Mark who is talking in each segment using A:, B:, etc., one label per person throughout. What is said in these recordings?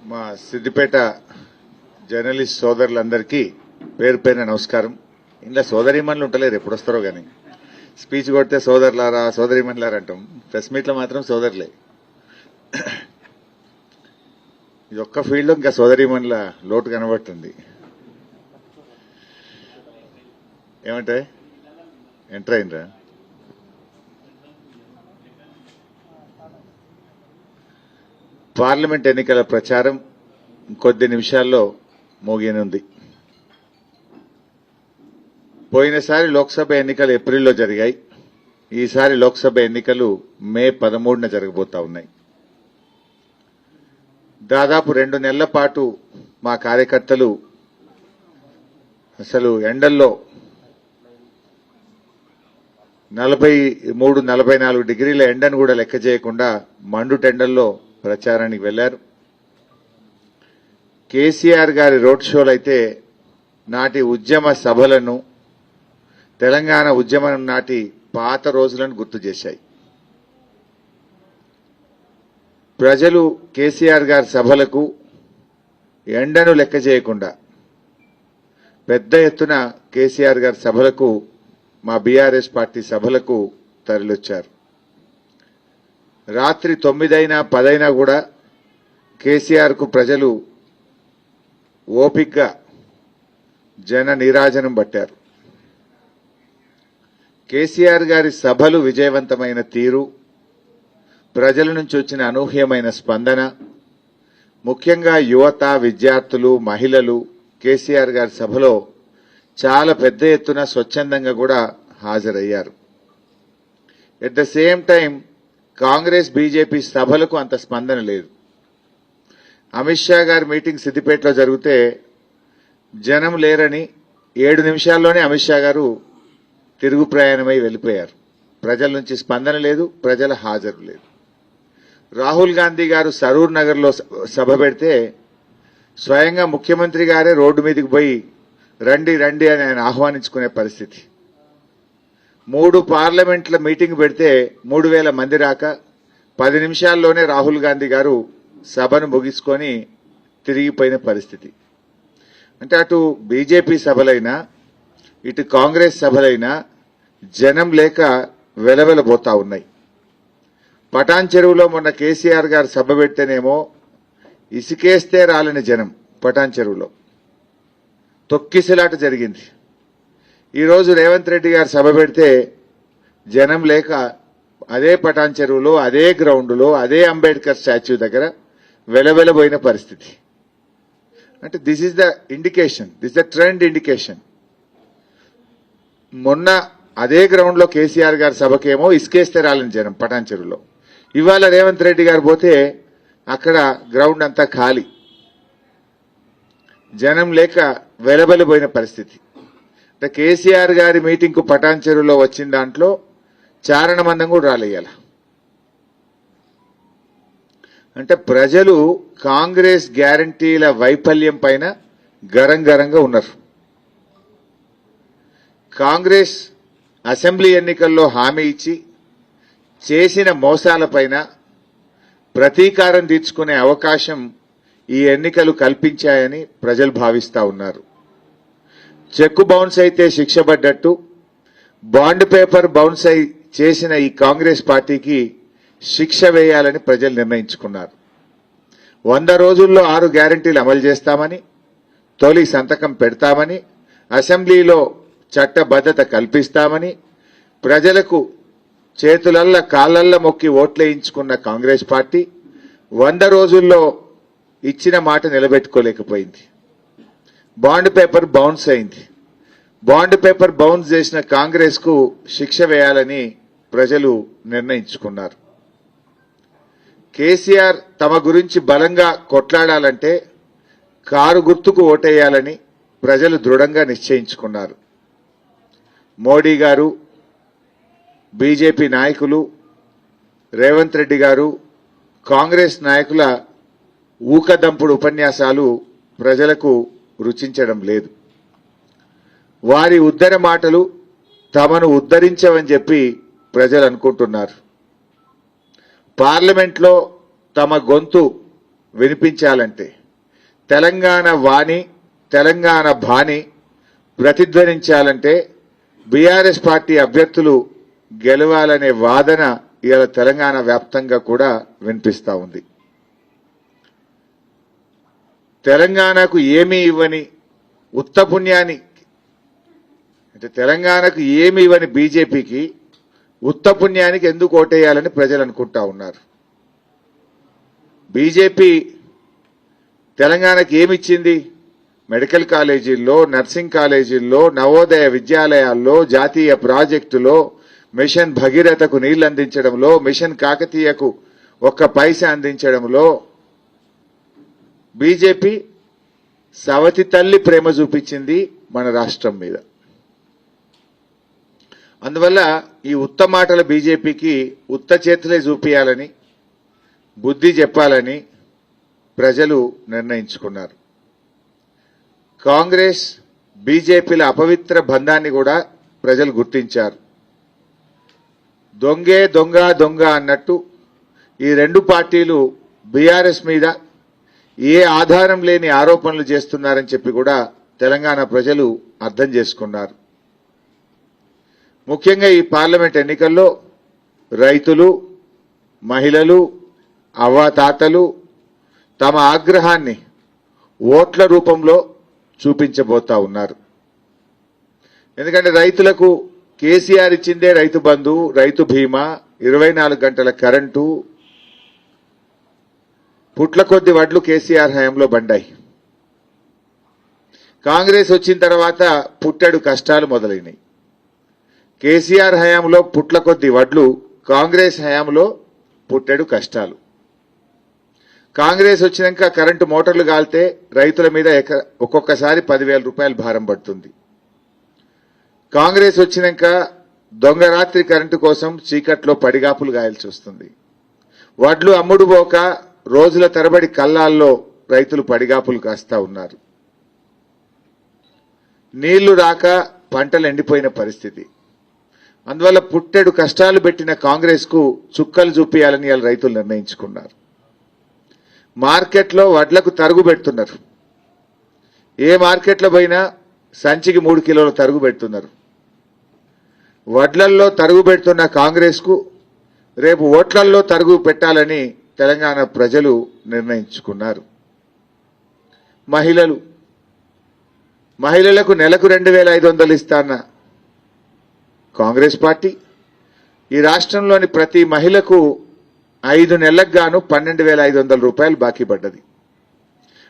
A: మా సిద్దిపేట జర్నలిస్ట్ సోదరులందరికీ పేరు పేరున నమస్కారం. ఇంట్లో సోదరిమణులు ఉంటలేరు, ఎప్పుడు వస్తారో కానీ. స్పీచ్ కొడితే సోదరులారా సోదరిమణులారా అంటాం, ప్రెస్ మీట్లో మాత్రం సోదరులే. ఇది ఒక్క ఫీల్డ్లో ఇంకా సోదరిమణుల లోటు కనబడుతుంది. ఏమంటే ఎంటర్ అయిందా? పార్లమెంట్ ఎన్నికల ప్రచారం కొద్ది నిమిషాల్లో మోగనుంది. పోయినసారి లోక్సభ ఎన్నికలు ఏప్రిల్లో జరిగాయి. ఈసారి లోక్సభ ఎన్నికలు మే 13న జరగబోతా ఉన్నాయి. దాదాపు 2 నెలల పాటు మా కార్యకర్తలు అసలు ఎండల్లో 43-44 డిగ్రీల ఎండను కూడా లెక్క చేయకుండా మండుటెండల్లో ప్రచారానికి వెళ్లారు. కేసీఆర్ గారి రోడ్ షోలు అయితే నాటి ఉద్యమ సభలను, తెలంగాణ ఉద్యమం నాటి పాత రోజులను గుర్తు చేశాయి. ప్రజలు కేసీఆర్ గారి సభలకు ఎండను లెక్క చేయకుండా పెద్ద ఎత్తున కేసీఆర్ గారి సభలకు, మా బీఆర్ఎస్ పార్టీ సభలకు తరలివచ్చారు. రాత్రి 9 అయినా 10 అయినా కూడా కేసీఆర్ కు ప్రజలు ఓపికగా జన నీరాజనం పట్టారు. కేసీఆర్ గారి సభలు విజయవంతమైన తీరు, ప్రజల నుంచి వచ్చిన అనూహ్యమైన స్పందన, ముఖ్యంగా యువత, విద్యార్థులు, మహిళలు కేసీఆర్ గారి సభలో చాలా పెద్ద ఎత్తున స్వచ్ఛందంగా కూడా హాజరయ్యారు. At the same time Congress, BJP సభలకు అంత స్పందన లేదు. అమిత్ షా గారి మీటింగ్ సిద్దిపేటలో జరిగితే జనం లేరని 7 నిమిషాల్లోనే అమిత్ షా గారు తిరుగు ప్రయాణమై వెళ్లిపోయారు. ప్రజల నుంచి స్పందన లేదు, ప్రజల హాజరు లేదు. రాహుల్ గాంధీ గారు సరూర్ నగర్ లో సభ పెడితే స్వయంగా ముఖ్యమంత్రి గారే రోడ్డు మీదకి పోయి రండి రండి అని ఆయన ఆహ్వానించుకునే పరిస్థితి. 3 పార్లమెంట్ల మీటింగ్ పెడితే 3000 మంది రాక 10 నిమిషాల్లోనే రాహుల్ గాంధీ గారు సభను ముగించుకొని తిరిగిపోయిన పరిస్థితి. అంటే అటు బీజేపీ సభలైనా ఇటు కాంగ్రెస్ సభలైనా జనం లేక వెలవెలబోతా ఉన్నాయి. పటాన్ చెరువులో మొన్న కేసీఆర్ గారు సభ పెడితేనేమో ఇసుకేస్తే రాలని జనం పటాన్ చెరువులో తొక్కిసలాట జరిగింది. ఈరోజు రేవంత్ రెడ్డి గారు సభ పెడితే జనం లేక అదే పటాన్ చెరువులో, అదే గ్రౌండ్లో, అదే అంబేద్కర్ స్టాచ్యూ దగ్గర వెలవెలబోయిన పరిస్థితి. అంటే this is the indication, this the trend indication. మొన్న అదే గ్రౌండ్ లో కేసీఆర్ గారి సభకేమో ఇసుకేస్తే రాలని జనం పటాన్ చెరువులో. ఇవాళ రేవంత్ రెడ్డి గారు పోతే అక్కడ గ్రౌండ్ అంతా ఖాళీ, జనం లేక వెలబెలబోయిన పరిస్థితి. అంటే కేసీఆర్ గారి మీటింగ్ కు పటాన్ చెరువులో వచ్చిన దాంట్లో చారణమందం కూడా రాలేయాల. అంటే ప్రజలు కాంగ్రెస్ గ్యారంటీల వైఫల్యం పైన గరంగరంగా ఉన్నారు. కాంగ్రెస్ అసెంబ్లీ ఎన్నికల్లో హామీ ఇచ్చి చేసిన మోసాలపైన ప్రతీకారం తీర్చుకునే అవకాశం ఈ ఎన్నికలు కల్పించాయని ప్రజలు భావిస్తా ఉన్నారు. చెక్కు బౌన్స్ అయితే శిక్ష పడ్డట్టు బాండ్ పేపర్ బౌన్స్ అయి చేసిన ఈ కాంగ్రెస్ పార్టీకి శిక్ష వేయాలని ప్రజలు నిర్ణయించుకున్నారు. 100 రోజుల్లో 6 గ్యారంటీలు అమలు చేస్తామని, తొలి సంతకం పెడతామని, అసెంబ్లీలో చట్టబద్ధత కల్పిస్తామని, ప్రజలకు చేతులల్ల కాళ్లల్ల మొక్కి ఓట్లేయించుకున్న కాంగ్రెస్ పార్టీ 100 రోజుల్లో ఇచ్చిన మాట నిలబెట్టుకోలేకపోయింది. బాండ్ పేపర్ బౌన్స్ అయింది. బాండ్ పేపర్ బౌన్స్ చేసిన కాంగ్రెస్ కు శిక్ష వేయాలని ప్రజలు నిర్ణయించుకున్నారు. కేసీఆర్ తమ గురించి బలంగా కొట్లాడాలంటే కారు గుర్తుకు ఓటేయాలని ప్రజలు దృఢంగా నిశ్చయించుకున్నారు. మోడీ గారు, బీజేపీ నాయకులు, రేవంత్ రెడ్డి గారు, కాంగ్రెస్ నాయకుల ఊకదంపుడు ఉపన్యాసాలు ప్రజలకు రుచించడం లేదు. వారి ఉద్ధర మాటలు తమను ఉద్ధరించవని చెప్పి ప్రజలు అనుకుంటున్నారు. పార్లమెంట్లో తమ గొంతు వినిపించాలంటే, తెలంగాణ వాణి, తెలంగాణ బాణి ప్రతిధ్వనించాలంటే బీఆర్ఎస్ పార్టీ అభ్యర్థులు గెలవాలనే వాదన ఇవాళ తెలంగాణ వ్యాప్తంగా కూడా వినిపిస్తా ఉంది. తెలంగాణకు ఏమీ ఇవ్వని ఉత్తపుణ్యాన్ని, అంటే తెలంగాణకు ఏమి ఇవ్వని బీజేపీకి ఉత్తపుణ్యానికి ఎందుకు ఓటేయాలని ప్రజలు అనుకుంటా ఉన్నారు. బీజేపీ తెలంగాణకు ఏమిచ్చింది? మెడికల్ కాలేజీల్లో, నర్సింగ్ కాలేజీల్లో, నవోదయ విద్యాలయాల్లో, జాతీయ ప్రాజెక్టులో, మిషన్ భగీరథకు నీళ్లు అందించడంలో, మిషన్ కాకతీయకు 1 పైసా అందించడంలో బీజేపీ సవతి తల్లి ప్రేమ చూపించింది మన రాష్ట్రం మీద. అందువల్ల ఈ ఉత్త మాటల బీజేపీకి ఉత్త చేతులే చూపించాలని, బుద్ధి చెప్పాలని ప్రజలు నిర్ణయించుకున్నారు. కాంగ్రెస్ బీజేపీల అపవిత్ర బంధాన్ని కూడా ప్రజలు గుర్తించారు. దొంగే దొంగ దొంగ అన్నట్టు ఈ 2 పార్టీలు బీఆర్ఎస్ మీద ఏ ఆధారం లేని ఆరోపణలు చేస్తున్నారని చెప్పి కూడా తెలంగాణ ప్రజలు అర్థం చేసుకున్నారు. ముఖ్యంగా ఈ పార్లమెంట్ ఎన్నికల్లో రైతులు, మహిళలు, అవ్వాతాతలు తమ ఆగ్రహాన్ని ఓట్ల రూపంలో చూపించబోతా ఉన్నారు. ఎందుకంటే రైతులకు కేసీఆర్ ఇచ్చిందే రైతు బంధు, రైతు బీమా, 24 గంటల కరెంటు, పుట్ల కొద్ది వడ్లు కేసీఆర్ హయాంలో బండాయి. కాంగ్రెస్ వచ్చిన తర్వాత పుట్టెడు కష్టాలు మొదలైనవి. కేసీఆర్ హయాంలో పుట్ల కొద్ది వడ్లు, కాంగ్రెస్ హయాంలో పుట్టెడు కష్టాలు. కాంగ్రెస్ వచ్చినాక కరెంటు మోటార్లు కాల్తే రైతుల మీద ఒక్కొక్కసారి 10,000 రూపాయలు భారం పడుతుంది. కాంగ్రెస్ వచ్చినాక దొంగ రాత్రి కరెంటు కోసం చీకట్లో పడిగాపులు గాయాల్సి వస్తుంది. వడ్లు అమ్ముడు పోక రోజుల తరబడి కల్లాల్లో రైతులు పడిగాపులు కాస్తా ఉన్నారు. నీళ్లు రాక పంటలు ఎండిపోయిన పరిస్థితి. అందువల్ల పుట్టెడు కష్టాలు పెట్టిన కాంగ్రెస్ కు చుక్కలు చూపించాలని వాళ్ళ రైతులు నిర్ణయించుకున్నారు. మార్కెట్లో వడ్లకు తరుగు పెడుతున్నారు. ఏ మార్కెట్లో పోయినా సంచికి 3 కిలోల తరుగు పెడుతున్నారు. వడ్లల్లో తరుగు పెడుతున్న కాంగ్రెస్ కు రేపు ఓట్లల్లో తరుగు పెట్టాలని తెలంగాణ ప్రజలు నిర్ణయించుకున్నారు. మహిళలకు నెలకు 2,500 ఇస్తాన్న కాంగ్రెస్ పార్టీ ఈ రాష్ట్రంలోని ప్రతి మహిళకు 5 నెలలకు గాను 12,500 రూపాయలు బాకీ పడ్డది.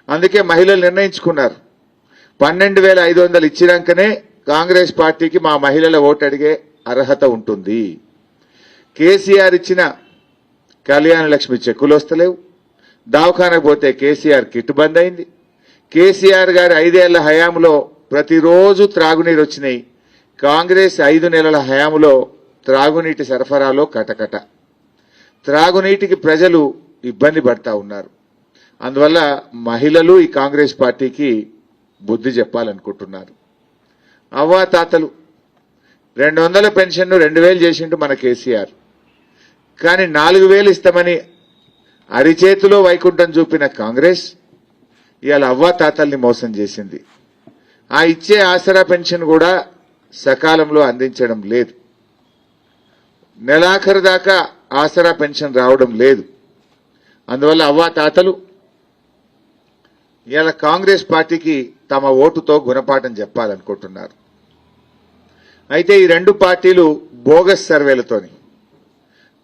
A: అందుకే మహిళలు నిర్ణయించుకున్నారు, 12,500 ఇచ్చినాకనే కాంగ్రెస్ పార్టీకి మా మహిళల ఓటు అడిగే అర్హత ఉంటుంది. కేసీఆర్ ఇచ్చిన కళ్యాణ లక్ష్మి చెక్కులు వస్తలేవు. దవాఖానకు పోతే కేసీఆర్ కిట్ బంద్ అయింది. కేసీఆర్ గారి 5 ఏళ్ల హయాంలో ప్రతిరోజు త్రాగునీరు వచ్చినాయి. కాంగ్రెస్ 5 నెలల హయాంలో త్రాగునీటి సరఫరాలో కటకట. త్రాగునీటికి ప్రజలు ఇబ్బంది పడతా ఉన్నారు. అందువల్ల మహిళలు ఈ కాంగ్రెస్ పార్టీకి బుద్ధి చెప్పాలనుకుంటున్నారు. అవ్వాతాతలు 200 పెన్షన్ 2,000 చేసిండు మన కేసీఆర్. కానీ 4,000 ఇస్తామని అరిచేతిలో వైకుంఠం చూపిన కాంగ్రెస్ ఇవాళ అవ్వాతాతల్ని మోసం చేసింది. ఆ ఇచ్చే ఆసరా పెన్షన్ కూడా సకాలంలో అందించడం లేదు. నెలాఖరు దాకా ఆసరా పెన్షన్ రావడం లేదు. అందువల్ల అవ్వాతాతలు ఇవాళ కాంగ్రెస్ పార్టీకి తమ ఓటుతో గుణపాఠం చెప్పాలనుకుంటున్నారు. అయితే ఈ 2 పార్టీలు బోగస్ సర్వేలతోని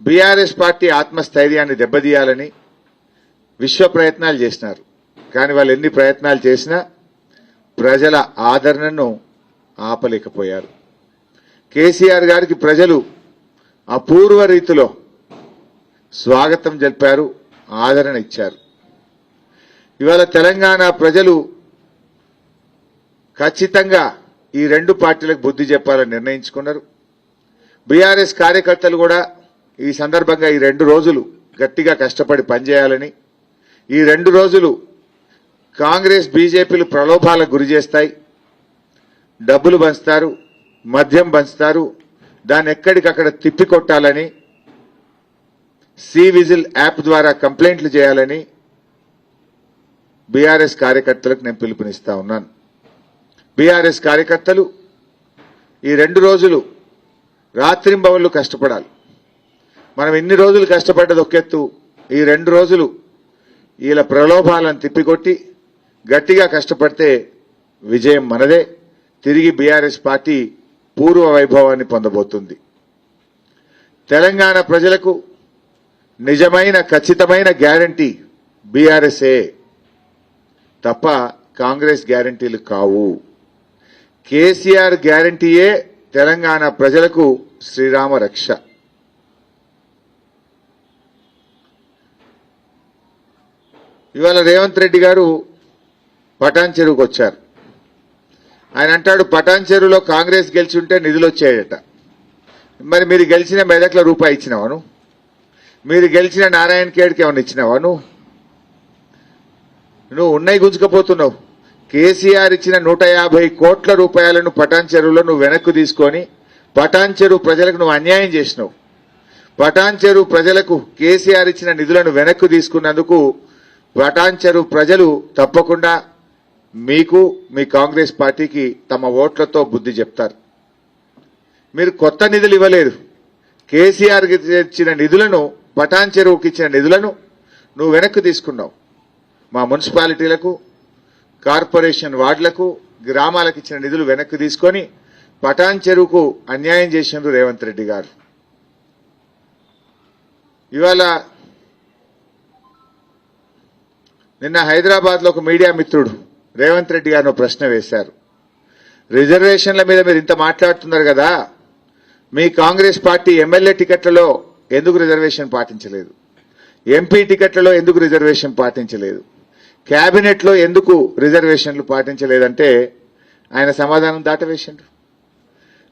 A: బీఆర్ఎస్ పార్టీ ఆత్మస్థైర్యాన్ని దెబ్బతీయాలని విశ్వ ప్రయత్నాలు చేసినారు. కానీ వాళ్ళు ఎన్ని ప్రయత్నాలు చేసినా ప్రజల ఆదరణను ఆపలేకపోయారు. కేసీఆర్ గారికి ప్రజలు అపూర్వ రీతిలో స్వాగతం తెలిపారు, ఆదరణ ఇచ్చారు. ఇవాళ తెలంగాణ ప్రజలు ఖచ్చితంగా ఈ 2 పార్టీలకు బుద్ధి చెప్పాలని నిర్ణయించుకున్నారు. బీఆర్ఎస్ కార్యకర్తలు కూడా ఈ సందర్భంగా ఈ 2 రోజులు గట్టిగా కష్టపడి పనిచేయాలని, ఈ 2 రోజులు కాంగ్రెస్ బీజేపీలు ప్రలోభాలకు గురి చేస్తాయి, డబ్బులు పంచుతారు, మద్యం పంచుతారు, దాన్ని ఎక్కడికక్కడ తిప్పికొట్టాలని, సి విజిల్ యాప్ ద్వారా కంప్లైంట్లు చేయాలని బీఆర్ఎస్ కార్యకర్తలకు నేను పిలుపునిస్తా ఉన్నాను. బీఆర్ఎస్ కార్యకర్తలు ఈ 2 రోజులు రాత్రింబవళ్లు కష్టపడాలి. మనం ఇన్ని రోజులు కష్టపడ్డది ఒకెత్తు, ఈ 2 రోజులు వీళ్ళ ప్రలోభాలను తిప్పికొట్టి గట్టిగా కష్టపడితే విజయం మనదే. తిరిగి బీఆర్ఎస్ పార్టీ పూర్వ వైభవాన్ని పొందబోతుంది. తెలంగాణ ప్రజలకు నిజమైన ఖచ్చితమైన గ్యారంటీ బీఆర్ఎస్ఏ తప్ప కాంగ్రెస్ గ్యారంటీలు కావు. కేసీఆర్ గ్యారంటీయే తెలంగాణ ప్రజలకు శ్రీరామ రక్ష. ఇవాళ రేవంత్ రెడ్డి గారు పటాన్ చెరువుకు వచ్చారు. ఆయన అంటాడు పటాన్ చెరువులో కాంగ్రెస్ గెలిచి ఉంటే నిధులు వచ్చాయట. మరి మీరు గెలిచిన మెదక్ల రూపాయి ఇచ్చినావాను? మీరు గెలిచిన నారాయణ ఖేడ్కి ఏమన్నా ఇచ్చినావా? నువ్వు ఉన్నాయి గుంజుకపోతున్నావు. కేసీఆర్ ఇచ్చిన 150 కోట్ల రూపాయలను పటాన్ చెరువులో నువ్వు వెనక్కు తీసుకొని పటాన్ చెరువు ప్రజలకు నువ్వు అన్యాయం చేసినావు. పటాన్ చెరువు ప్రజలకు కేసీఆర్ ఇచ్చిన నిధులను వెనక్కు తీసుకున్నందుకు పటాన్ చెరువు ప్రజలు తప్పకుండా మీకు మీ కాంగ్రెస్ పార్టీకి తమ ఓట్లతో బుద్ధి చెప్తారు. మీరు కొత్త నిధులు ఇవ్వలేదు. కేసీఆర్ ఇచ్చిన నిధులను, పటాన్ చెరువుకి ఇచ్చిన నిధులను నువ్వు వెనక్కి తీసుకున్నావు. మా మున్సిపాలిటీలకు, కార్పొరేషన్ వార్డులకు, గ్రామాలకు ఇచ్చిన నిధులు వెనక్కి తీసుకొని పటాన్ చెరువుకు అన్యాయం చేసిండ్రు రేవంత్ రెడ్డి గారు. ఇవాళ నిన్న హైదరాబాద్ లో ఒక మీడియా మిత్రుడు రేవంత్ రెడ్డి గారిని ప్రశ్న వేశారు. రిజర్వేషన్ల మీద మీరు ఇంత మాట్లాడుతున్నారు కదా, మీ కాంగ్రెస్ పార్టీ ఎమ్మెల్యే టికెట్లలో ఎందుకు రిజర్వేషన్ పాటించలేదు? ఎంపీ టికెట్లలో ఎందుకు రిజర్వేషన్ పాటించలేదు? కేబినెట్ లో ఎందుకు రిజర్వేషన్లు పాటించలేదంటే ఆయన సమాధానం దాటవేసిండ్రు.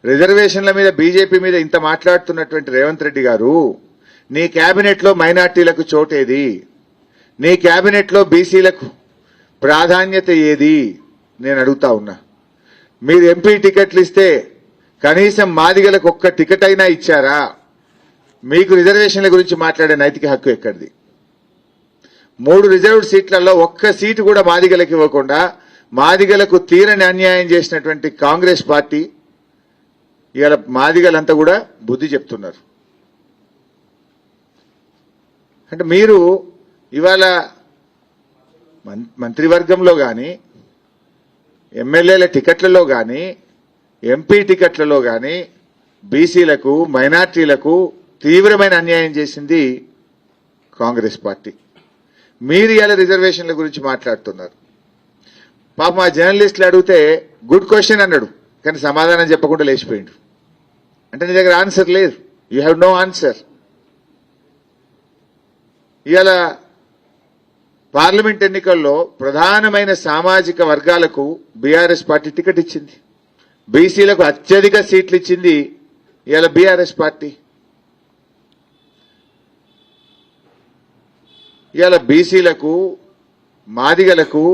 A: రిజర్వేషన్ల మీద బీజేపీ మీద ఇంత మాట్లాడుతున్నటువంటి రేవంత్ రెడ్డి గారు, నీ కేబినెట్ లో మైనార్టీలకు చోటేది? నీ కేబినెట్ లో బీసీలకు ప్రాధాన్యత ఏది? నేను అడుగుతా ఉన్నా. మీరు ఎంపీ టికెట్లు ఇస్తే కనీసం మాదిగలకు ఒక్క టికెట్ అయినా ఇచ్చారా? మీకు రిజర్వేషన్ల గురించి మాట్లాడే నైతిక హక్కు ఎక్కడిది? 3 రిజర్వ్డ్ సీట్లలో ఒక్క సీటు కూడా మాదిగలకు ఇవ్వకుండా మాదిగలకు తీరని అన్యాయం చేసినటువంటి కాంగ్రెస్ పార్టీ ఇవాళ మాదిగలంతా కూడా బుద్ధి చెప్తున్నారు. అంటే మీరు ఇవాళ మంత్రివర్గంలో కానీ, ఎమ్మెల్యేల టికెట్లలో కానీ, ఎంపీ టికెట్లలో కానీ బీసీలకు, మైనార్టీలకు తీవ్రమైన అన్యాయం చేసింది కాంగ్రెస్ పార్టీ. మీరు ఇలా రిజర్వేషన్ల గురించి మాట్లాడుతున్నారు. పాప మా జర్నలిస్టులు అడిగితే గుడ్ క్వశ్చన్ అన్నాడు, కానీ సమాధానం చెప్పకుండా లేచిపోయిండు. అంటే నీ దగ్గర ఆన్సర్ లేదు. You have no answer. ఇవాళ పార్లమెంట్ ఎన్నికల్లో ప్రధానమైన సామాజిక వర్గాలకు బీఆర్ఎస్ పార్టీ టికెట్ ఇచ్చింది. బీసీలకు అత్యధిక సీట్లు ఇచ్చింది ఇవాళ బీఆర్ఎస్ పార్టీ. ఇవాళ బీసీలకు, మాదిగలకు,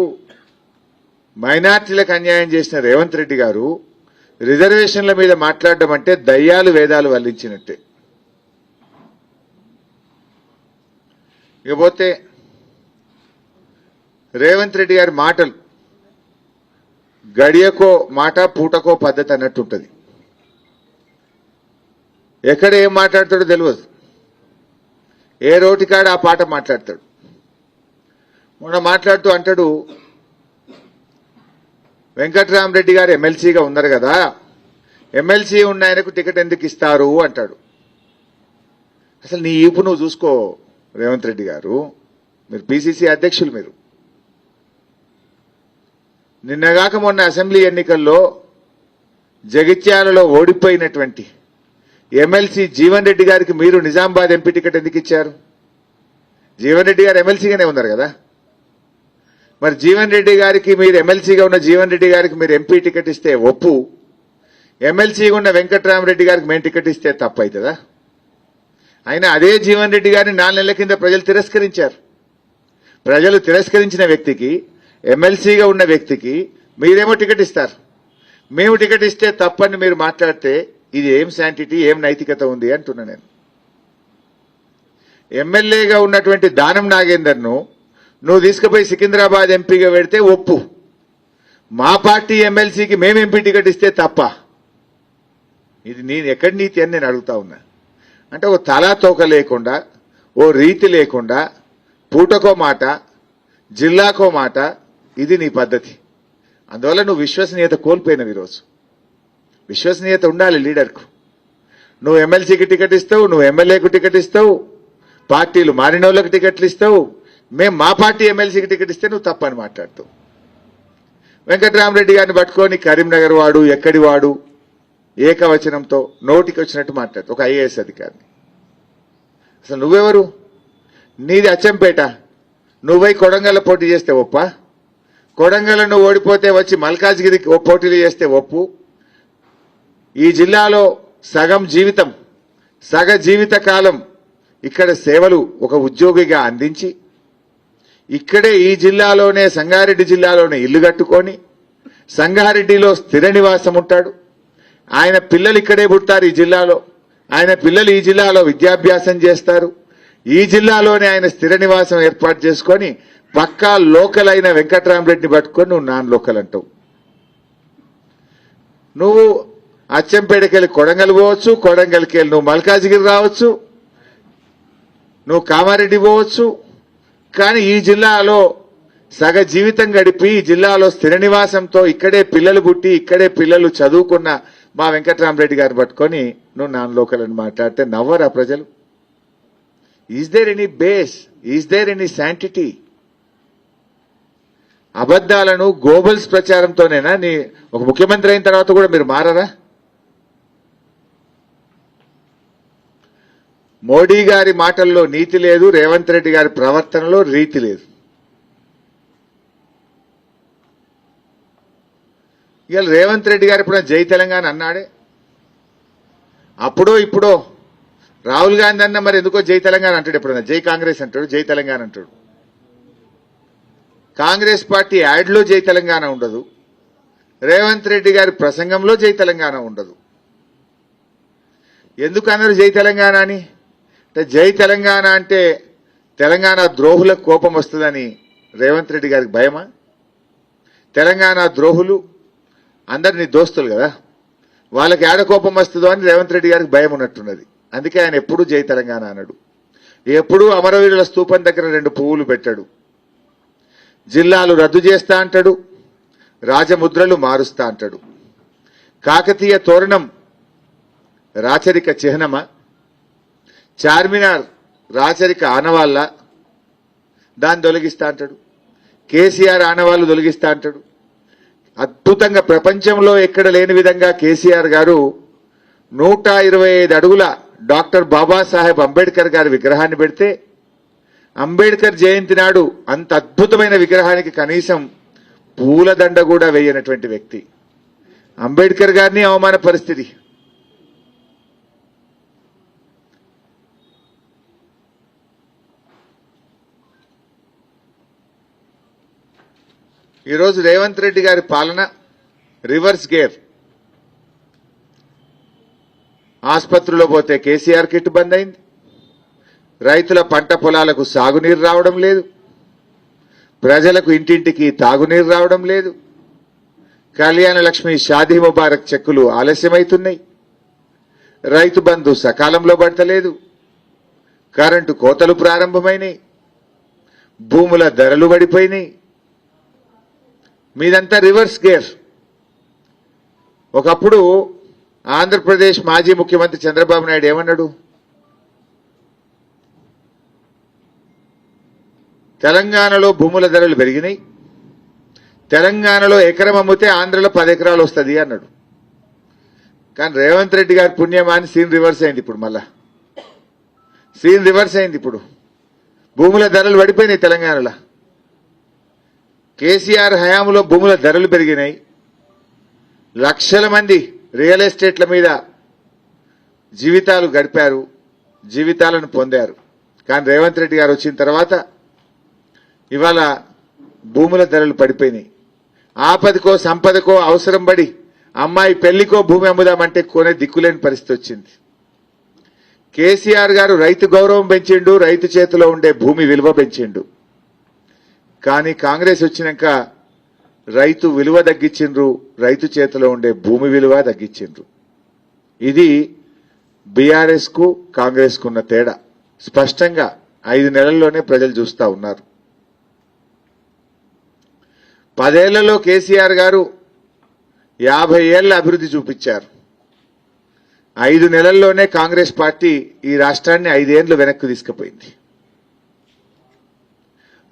A: మైనార్టీలకు అన్యాయం చేసిన రేవంత్ రెడ్డి గారు రిజర్వేషన్ల మీద మాట్లాడడం అంటే దయ్యాలు వేదాలు వల్లించినట్టే. ఇకపోతే రేవంత్ రెడ్డి గారి మాటలు గడియకో మాట పూటకో పద్ధతి అన్నట్టు ఉంటుంది. ఎక్కడ ఏం మాట్లాడతాడో తెలియదు. ఏ రోటికాడ ఆ పాట మాట్లాడతాడు. మొన్న మాట్లాడుతూ అంటాడు, వెంకట్రామరెడ్డి గారు ఎమ్మెల్సీగా ఉన్నారు కదా, ఎమ్మెల్సీ ఉన్న ఆయనకు టికెట్ ఎందుకు ఇస్తారు అంటాడు. అసలు నీ ఈపు నువ్వు చూసుకో రేవంత్ రెడ్డి గారు. మీరు పిసిసి అధ్యక్షులు. మీరు నిన్నగాక మొన్న అసెంబ్లీ ఎన్నికల్లో జగిత్యాలలో ఓడిపోయినటువంటి ఎమ్మెల్సీ జీవన్ రెడ్డి గారికి మీరు నిజామాబాద్ ఎంపీ టికెట్ ఎందుకు ఇచ్చారు? జీవన్ రెడ్డి గారు ఎమ్మెల్సీగానే ఉన్నారు కదా. మరి జీవన్ రెడ్డి గారికి, మీరు ఎమ్మెల్సీగా ఉన్న జీవన్ రెడ్డి గారికి మీరు ఎంపీ టికెట్ ఇస్తే ఒప్పు, ఎమ్మెల్సీగా ఉన్న వెంకట్రామరెడ్డి గారికి మేము టికెట్ ఇస్తే తప్పు అవుతుందా? అయినా అదే జీవన్ రెడ్డి గారిని 4 నెలల కింద ప్రజలు తిరస్కరించారు. ప్రజలు తిరస్కరించిన వ్యక్తికి, ఎమ్మెల్సీగా ఉన్న వ్యక్తికి మీరేమో టికెట్ ఇస్తారు. మేము టికెట్ ఇస్తే తప్పని మీరు మాట్లాడితే ఇది ఏం శాంటిటీ, ఏం నైతికత ఉంది అంటున్నా నేను. ఎమ్మెల్యేగా ఉన్నటువంటి దానం నాగేందర్ను నువ్వు తీసుకుపోయి సికింద్రాబాద్ ఎంపీగా పెడితే ఒప్పు, మా పార్టీ ఎమ్మెల్సీకి మేము ఎంపీ టికెట్ ఇస్తే తప్ప. ఇది నేను ఎక్కడి నీతి అని నేను అడుగుతా ఉన్నా. అంటే ఓ తలా తోక లేకుండా, ఓ రీతి లేకుండా, పూటకో మాట, జిల్లాకో మాట, ఇది నీ పద్ధతి. అందువల్ల నువ్వు విశ్వసనీయత కోల్పోయినవి. ఈరోజు విశ్వసనీయత ఉండాలి లీడర్కు. నువ్వు ఎమ్మెల్సీకి టికెట్ ఇస్తావు, నువ్వు ఎమ్మెల్యేకు టికెట్ ఇస్తావు, పార్టీలు మారిన వాళ్ళకి టికెట్లు ఇస్తావు. మేము మా పార్టీ ఎమ్మెల్సీకి టికెట్ ఇస్తే నువ్వు తప్పని మాట్లాడుతావు. వెంకట్రామరెడ్డి గారిని పట్టుకొని కరీంనగర్ వాడు, ఎక్కడి వాడు, ఏకవచనంతో నోటికి వచ్చినట్టు మాట్లాడుతావు. ఒక ఐఏఎస్ అధికారిని. అసలు నువ్వెవరు? నీది అచ్చంపేట, నువ్వై కొడంగల్ పోటీ చేస్తే ఒప్ప, కొడంగల్ నువ్వు ఓడిపోతే వచ్చి మల్కాజ్గిరి పోటీలు చేస్తే ఒప్పు. ఈ జిల్లాలో సగం జీవితం, సగ జీవిత కాలం ఇక్కడ సేవలు ఒక ఉద్యోగిగా అందించి, ఇక్కడే ఈ జిల్లాలోనే సంగారెడ్డి జిల్లాలోనే ఇల్లు కట్టుకొని సంగారెడ్డిలో స్థిర నివాసం ఉంటాడు. ఆయన పిల్లలు ఇక్కడే పుడతారు ఈ జిల్లాలో, ఆయన పిల్లలు ఈ జిల్లాలో విద్యాభ్యాసం చేస్తారు. ఈ జిల్లాలోనే ఆయన స్థిర నివాసం ఏర్పాటు చేసుకొని పక్కా లోకల్ అయిన వెంకట్రామరెడ్డిని పట్టుకొని నువ్వు నాన్ లోకల్ అంటావు. నువ్వు అచ్చంపేటకెళ్ళి కొడంగల్ పోవచ్చు, కొడంగల్కి వెళ్ళి నువ్వు మల్కాజ్గిరి రావచ్చు, నువ్వు కామారెడ్డి పోవచ్చు. కానీ ఈ జిల్లాలో సగ జీవితం గడిపి ఈ జిల్లాలో స్థిర నివాసంతో ఇక్కడే పిల్లలు పుట్టి ఇక్కడే పిల్లలు చదువుకున్న మా వెంకట్రామరెడ్డి గారిని పట్టుకొని నువ్వు నాన్ లోకల్ అని మాట్లాడితే నవ్వరా ప్రజలు? Is there any base? Is there any sanctity? అబద్దాలను గోబల్స్ ప్రచారంతోనేనా నీ ఒక ముఖ్యమంత్రి అయిన తర్వాత కూడా మీరు మారరా? మోడీ గారి మాటల్లో నీతి లేదు, రేవంత్ రెడ్డి గారి ప్రవర్తనలో రీతి లేదు. ఇవాళ రేవంత్ రెడ్డి గారు ఇప్పుడు జై తెలంగాణ అన్నాడే, అప్పుడో ఇప్పుడో రాహుల్ గాంధీ అన్న మరి ఎందుకో జై తెలంగాణ అంటాడు. ఎప్పుడన్నా జై కాంగ్రెస్ అంటాడు, జై తెలంగాణ అంటాడు. కాంగ్రెస్ పార్టీ యాడ్లో జై తెలంగాణ ఉండదు, రేవంత్ రెడ్డి గారి ప్రసంగంలో జై తెలంగాణ ఉండదు. ఎందుకు అన్నారు జై తెలంగాణ అని? అంటే జై తెలంగాణ అంటే తెలంగాణ ద్రోహులకు కోపం వస్తుందని రేవంత్ రెడ్డి గారికి భయమా? తెలంగాణ ద్రోహులు అందరినీ దోస్తులు కదా, వాళ్ళకి ఏడ కోపం వస్తుందో అని రేవంత్ రెడ్డి గారికి భయం ఉన్నట్టున్నది. అందుకే ఆయన ఎప్పుడూ జై తెలంగాణ అన్నాడు. ఎప్పుడూ అమరవీరుల స్తూపం దగ్గర 2 పువ్వులు పెట్టాడు. జిల్లాలు రద్దు చేస్తా అంటాడు, రాజముద్రలు మారుస్తా అంటాడు. కాకతీయ తోరణం రాచరిక చిహ్నమా? చార్మినార్ రాచరిక ఆనవాళ్ళ? దాన్ని తొలగిస్తా అంటాడు. కేసీఆర్ ఆనవాళ్లు తొలగిస్తా అంటాడు. అద్భుతంగా ప్రపంచంలో ఎక్కడ లేని విధంగా కేసీఆర్ గారు 125 అడుగుల డాక్టర్ బాబాసాహెబ్ అంబేద్కర్ గారి విగ్రహాన్ని పెడితే, అంబేద్కర్ జయంతి నాడు అంత అద్భుతమైన విగ్రహానికి కనీసం పూలదండ కూడా వేయనటువంటి వ్యక్తి అంబేద్కర్ గారిని అవమాన పరిస్థితి. ఈరోజు రేవంత్ రెడ్డి గారి పాలన రివర్స్ గేర్. ఆసుపత్రిలో పోతే కేసీఆర్ కిట్ బంద్ అయింది, రైతుల పంట పొలాలకు సాగునీరు రావడం లేదు, ప్రజలకు ఇంటింటికి తాగునీరు రావడం లేదు, కళ్యాణ లక్ష్మి షాదీ ముబారక్ చెక్కులు ఆలస్యమవుతున్నాయి, రైతు బంధు సకాలంలో పడతలేదు, కరెంటు కోతలు ప్రారంభమైనాయి, భూముల ధరలు పడిపోయినాయి. మీదంతా రివర్స్ గేర్. ఒకప్పుడు ఆంధ్రప్రదేశ్ మాజీ ముఖ్యమంత్రి చంద్రబాబు నాయుడు ఏమన్నాడు? తెలంగాణలో భూముల ధరలు పెరిగినాయి, తెలంగాణలో ఎకరం అమ్మితే ఆంధ్రలో 10 ఎకరాలు వస్తుంది అన్నాడు. కానీ రేవంత్ రెడ్డి గారి పుణ్యమాని సీన్ రివర్స్ అయింది. ఇప్పుడు మళ్ళా సీన్ రివర్స్ అయింది. ఇప్పుడు భూముల ధరలు పడిపోయినాయి తెలంగాణలో. కేసీఆర్ హయాంలో భూముల ధరలు పెరిగినాయి, లక్షల మంది రియల్ ఎస్టేట్ల మీద జీవితాలు గడిపారు, జీవితాలను పొందారు. కానీ రేవంత్ రెడ్డి గారు వచ్చిన తర్వాత ఇవాళ భూముల ధరలు పడిపోయినాయి. ఆపదకో సంపదకో అవసరం పడి అమ్మాయి పెళ్లికో భూమి అమ్ముదామంటే కొనే దిక్కులేని పరిస్థితి వచ్చింది. కేసీఆర్ గారు రైతు గౌరవం పెంచిండు, రైతు చేతిలో ఉండే భూమి విలువ పెంచిండు. కానీ కాంగ్రెస్ వచ్చినాక రైతు విలువ తగ్గించిండ్రు, రైతు చేతిలో ఉండే భూమి విలువ తగ్గించిండ్రు. ఇది బీఆర్ఎస్ కు కాంగ్రెస్ కు ఉన్న తేడా స్పష్టంగా 5 నెలల్లోనే ప్రజలు చూస్తా ఉన్నారు. 10 ఏళ్లలో కేసీఆర్ గారు 50 ఏళ్ల అభివృద్ధి చూపించారు. 5 నెలల్లోనే కాంగ్రెస్ పార్టీ ఈ రాష్ట్రాన్ని 5 ఏళ్లు వెనక్కి తీసుకుపోయింది.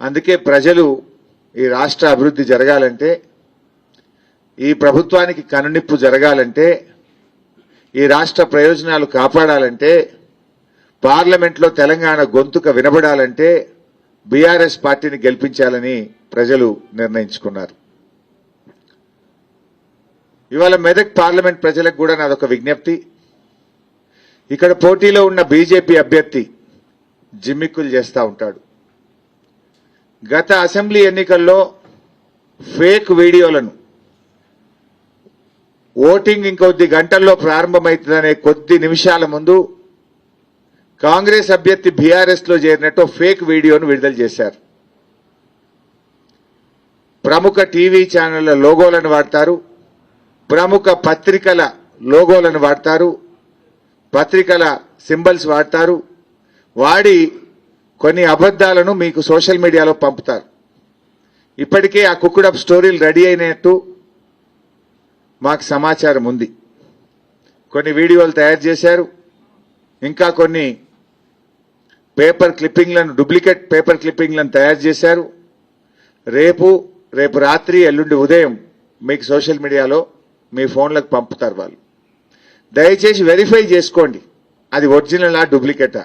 A: అందుకే ప్రజలు ఈ రాష్ట్ర అభివృద్ధి జరగాలంటే, ఈ ప్రభుత్వానికి కనునిప్పు జరగాలంటే, ఈ రాష్ట్ర ప్రయోజనాలు కాపాడాలంటే, పార్లమెంట్లో తెలంగాణ గొంతుక వినబడాలంటే బీఆర్ఎస్ పార్టీని గెలిపించాలని ప్రజలు నిర్ణయించుకున్నారు. ఇవాళ మెదక్ పార్లమెంట్ ప్రజలకు కూడా నాదొక విజ్ఞప్తి. ఇక్కడ పోటీలో ఉన్న బీజేపీ అభ్యర్థి జిమ్మిక్కులు చేస్తూ ఉంటాడు. గత అసెంబ్లీ ఎన్నికల్లో ఫేక్ వీడియోలను ఓటింగ్ ఇంకొద్ది గంటల్లో ప్రారంభమవుతుందనే కొద్ది నిమిషాల ముందు కాంగ్రెస్ అభ్యర్థి బీఆర్ఎస్ లో చేరినట్టు ఫేక్ వీడియోను విడుదల చేశారు. ప్రముఖ టీవీ ఛానళ్ల లోగోలను వాడతారు, ప్రముఖ పత్రికల లోగోలను వాడతారు, పత్రికల సింబల్స్ వాడతారు, వాడి కొన్ని అబద్దాలను మీకు సోషల్ మీడియాలో పంపుతారు. ఇప్పటికే ఆ కుక్కుడప్ స్టోరీలు రెడీ అయినట్టు మాకు సమాచారం ఉంది. కొన్ని వీడియోలు తయారు చేశారు, ఇంకా కొన్ని పేపర్ క్లిప్పింగ్లను, డూప్లికేట్ పేపర్ క్లిప్పింగ్లను తయారు చేశారు. రేపు రాత్రి ఎల్లుండి ఉదయం మీకు సోషల్ మీడియాలో మీ ఫోన్లకు పంపుతారు వాళ్ళు. దయచేసి వెరిఫై చేసుకోండి, అది ఒరిజినలా డూప్లికేటా.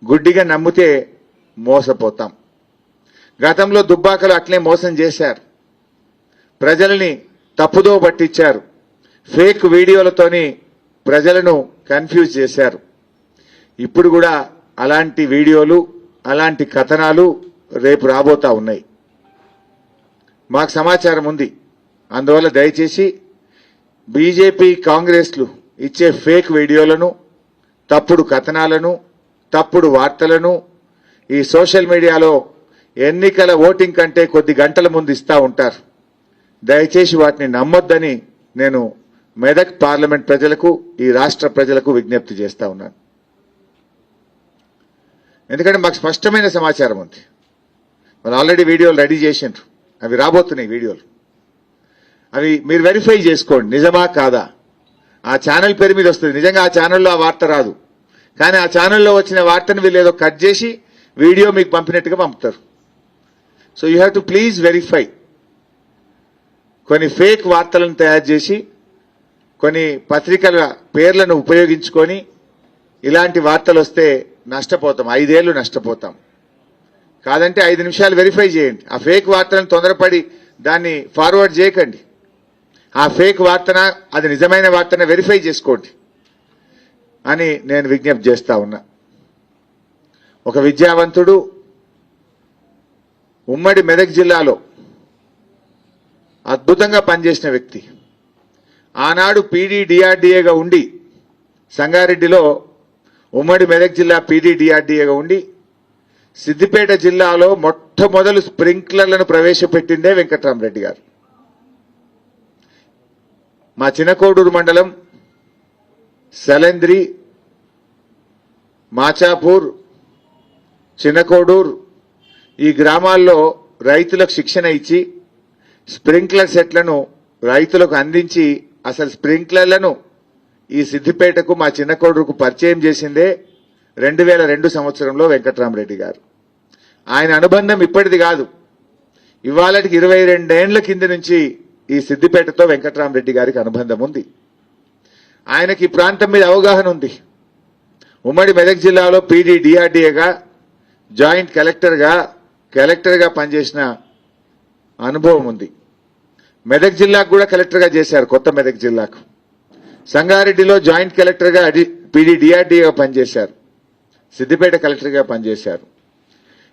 A: గుడ్డిగా నమ్మితే మోసపోతాం. గతంలో దుబ్బాకలు అట్లే మోసం చేశారు, ప్రజల్ని తప్పుదో పట్టించారు, ఫేక్ వీడియోలతోని ప్రజలను కన్ఫ్యూజ్ చేశారు. ఇప్పుడు కూడా అలాంటి వీడియోలు, అలాంటి కథనాలు రేపు రాబోతా ఉన్నాయి. మాకు సమాచారం ఉంది. అందువల్ల దయచేసి బీజేపీ కాంగ్రెస్లు ఇచ్చే ఫేక్ వీడియోలను, తప్పుడు కథనాలను, తప్పుడు వార్తలను ఈ సోషల్ మీడియాలో ఎన్నికల ఓటింగ్ కంటే కొద్ది గంటల ముందు ఇస్తా ఉంటారు. దయచేసి వాటిని నమ్మొద్దని నేను మెదక్ పార్లమెంట్ ప్రజలకు, ఈ రాష్ట్ర ప్రజలకు విజ్ఞప్తి చేస్తా ఉన్నాను. ఎందుకంటే మాకు స్పష్టమైన సమాచారం ఉంది. వాళ్ళు ఆల్రెడీ వీడియోలు రెడీ చేసిండ్రు, అవి రాబోతున్నాయి వీడియోలు. అవి మీరు వెరిఫై చేసుకోండి, నిజమా కాదా. ఆ ఛానల్ పేరు మీద వస్తుంది. నిజంగా ఆ ఛానల్లో ఆ వార్త రాదు, కానీ ఆ ఛానల్లో వచ్చిన వార్తను వీళ్ళు ఏదో కట్ చేసి వీడియో మీకు పంపినట్టుగా పంపుతారు. So you have to please verify. కొన్ని ఫేక్ వార్తలను తయారు చేసి, కొన్ని పత్రికల పేర్లను ఉపయోగించుకొని ఇలాంటి వార్తలు వస్తే నష్టపోతాం, 5 ఏళ్లు నష్టపోతాం. కాదంటే 5 నిమిషాలు వెరిఫై చేయండి. ఆ ఫేక్ వార్తలను తొందరపడి దాన్ని ఫార్వర్డ్ చేయకండి. ఆ ఫేక్ వార్తన, అది నిజమైన వార్తన వెరిఫై చేసుకోండి అని నేను విజ్ఞప్తి చేస్తా ఉన్నా. ఒక విద్యావంతుడు ఉమ్మడి మెదక్ జిల్లాలో అద్భుతంగా పనిచేసిన వ్యక్తి, ఆనాడు పీడీడీఆర్డీఏగా ఉండి, సంగారెడ్డిలో ఉమ్మడి మెదక్ జిల్లా పీడీడీఆర్డీఏగా ఉండి, సిద్దిపేట జిల్లాలో మొట్టమొదలు స్ప్రింక్లర్లను ప్రవేశపెట్టిందే వెంకట్రామరెడ్డి గారు. మా చిన్నకోడూరు మండలం సలంద్రి, మాచాపూర్, చిన్నకోడూరు ఈ గ్రామాల్లో రైతులకు శిక్షణ ఇచ్చి స్ప్రింక్లర్ సెట్లను రైతులకు అందించి, అసలు స్ప్రింక్లర్లను ఈ సిద్దిపేటకు, మా చిన్నకోడూరుకు పరిచయం చేసిందే 2002 సంవత్సరంలో వెంకట్రామరెడ్డి గారు. ఆయన అనుబంధం ఇప్పటిది కాదు, ఇవాళకి 22 ఏండ్ల కింద నుంచి ఈ సిద్దిపేటతో వెంకట్రామరెడ్డి గారికి అనుబంధం ఉంది. ఆయనకి ఈ ప్రాంతం మీద అవగాహన ఉంది. ఉమ్మడి మెదక్ జిల్లాలో పీడీడీఆర్డీఏగా, జాయింట్ కలెక్టర్గా పనిచేసిన అనుభవం ఉంది. మెదక్ జిల్లాకు కూడా కలెక్టర్గా చేశారు, కొత్త మెదక్ జిల్లాకు. సంగారెడ్డిలో జాయింట్ కలెక్టర్గా పీడీడీఆర్డీఏగా పనిచేశారు, సిద్దిపేట కలెక్టర్గా పనిచేశారు.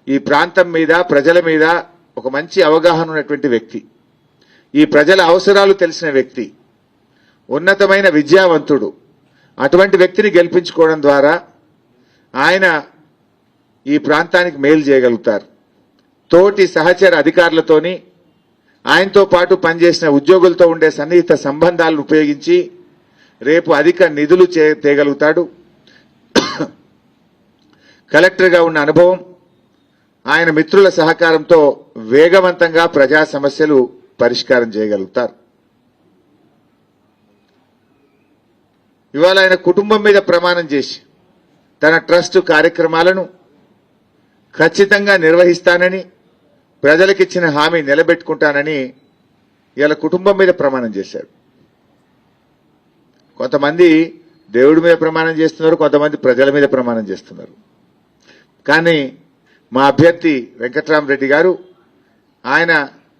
A: ఈ ప్రాంతం మీద, ప్రజల మీద ఒక మంచి అవగాహన ఉన్నటువంటి వ్యక్తి, ఈ ప్రజల అవసరాలు తెలిసిన వ్యక్తి, ఉన్నతమైన విద్యావంతుడు. అటువంటి వ్యక్తిని గెలిపించుకోవడం ద్వారా ఆయన ఈ ప్రాంతానికి మేలు చేయగలుగుతారు. తోటి సహచర అధికారులతోని ఆయనతో పాటు పనిచేసిన ఉద్యోగులతో ఉండే సన్నిహిత సంబంధాలను ఉపయోగించి రేపు అధిక నిధులు తేగలుగుతాడు. కలెక్టర్గా ఉన్న అనుభవం, ఆయన మిత్రుల సహకారంతో వేగవంతంగా ప్రజా సమస్యలు పరిష్కారం చేయగలుగుతారు. ఇవాళ ఆయన కుటుంబం మీద ప్రమాణం చేసి తన ట్రస్ట్ కార్యక్రమాలను ఖచ్చితంగా నిర్వహిస్తానని, ప్రజలకిచ్చిన హామీ నిలబెట్టుకుంటానని ఇవాళ కుటుంబం మీద ప్రమాణం చేశారు. కొంతమంది దేవుడి మీద ప్రమాణం చేస్తున్నారు, కొంతమంది ప్రజల మీద ప్రమాణం చేస్తున్నారు. కానీ మా అభ్యర్థి వెంకట్రామరెడ్డి గారు ఆయన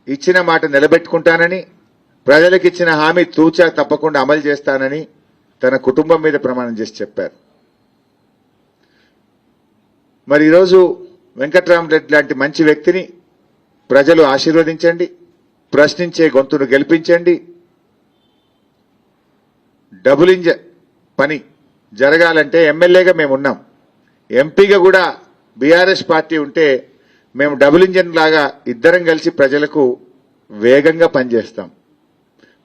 A: ఇచ్చిన మాట నిలబెట్టుకుంటానని, ప్రజలకు ఇచ్చిన హామీ తూచా తప్పకుండా అమలు చేస్తానని తన కుటుంబం మీద ప్రమాణం చేసి చెప్పారు. మరి ఈరోజు వెంకట్రామరెడ్డి లాంటి మంచి వ్యక్తిని ప్రజలు ఆశీర్వదించండి, ప్రశ్నించే గొంతును గెలిపించండి. డబుల్ ఇంజన్ పని జరగాలంటే ఎమ్మెల్యేగా మేము ఉన్నాం, ఎంపీగా కూడా బీఆర్ఎస్ పార్టీ ఉంటే మేము డబుల్ ఇంజన్ లాగా ఇద్దరం కలిసి ప్రజలకు వేగంగా పనిచేస్తాం,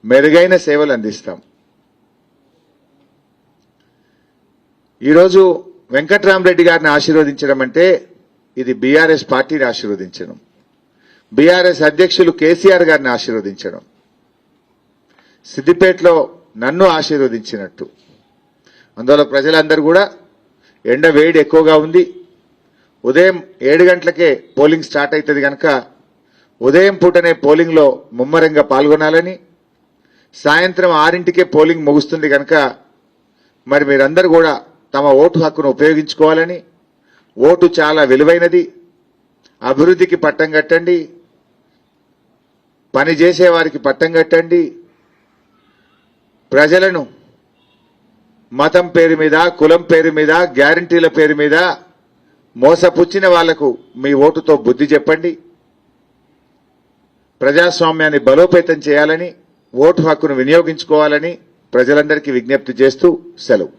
A: మెరుగైన సేవలు అందిస్తాం. ఈరోజు వెంకట్రామరెడ్డి గారిని ఆశీర్వదించడం అంటే ఇది బీఆర్ఎస్ పార్టీని ఆశీర్వదించడం, బీఆర్ఎస్ అధ్యక్షులు కేసీఆర్ గారిని ఆశీర్వదించడం, సిద్దిపేటలో నన్ను ఆశీర్వదించినట్టు. అందువల్ల ప్రజలందరూ కూడా ఎండ వేడి ఎక్కువగా ఉంది, ఉదయం 7 గంటలకే పోలింగ్ స్టార్ట్ అవుతుంది కనుక ఉదయం పూటనే పోలింగ్లో ముమ్మరంగా పాల్గొనాలని, సాయంత్రం 6ంటికే పోలింగ్ ముగుస్తుంది కనుక మరి మీరందరూ కూడా తమ ఓటు హక్కును ఉపయోగించుకోవాలని, ఓటు చాలా విలువైనది, అభివృద్ధికి పట్టం కట్టండి, పని చేసేవారికి పట్టం కట్టండి, ప్రజలను మతం పేరు మీద, కులం పేరు మీద, గ్యారంటీల పేరు మీద మోసపుచ్చిన వాళ్లకు మీ ఓటుతో బుద్ధి చెప్పండి, ప్రజాస్వామ్యాన్ని బలోపేతం చేయాలని, ఓటు హక్కును వినియోగించుకోవాలని ప్రజలందరికీ విజ్ఞప్తి చేస్తూ సెలవు.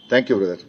A: Thank you brother.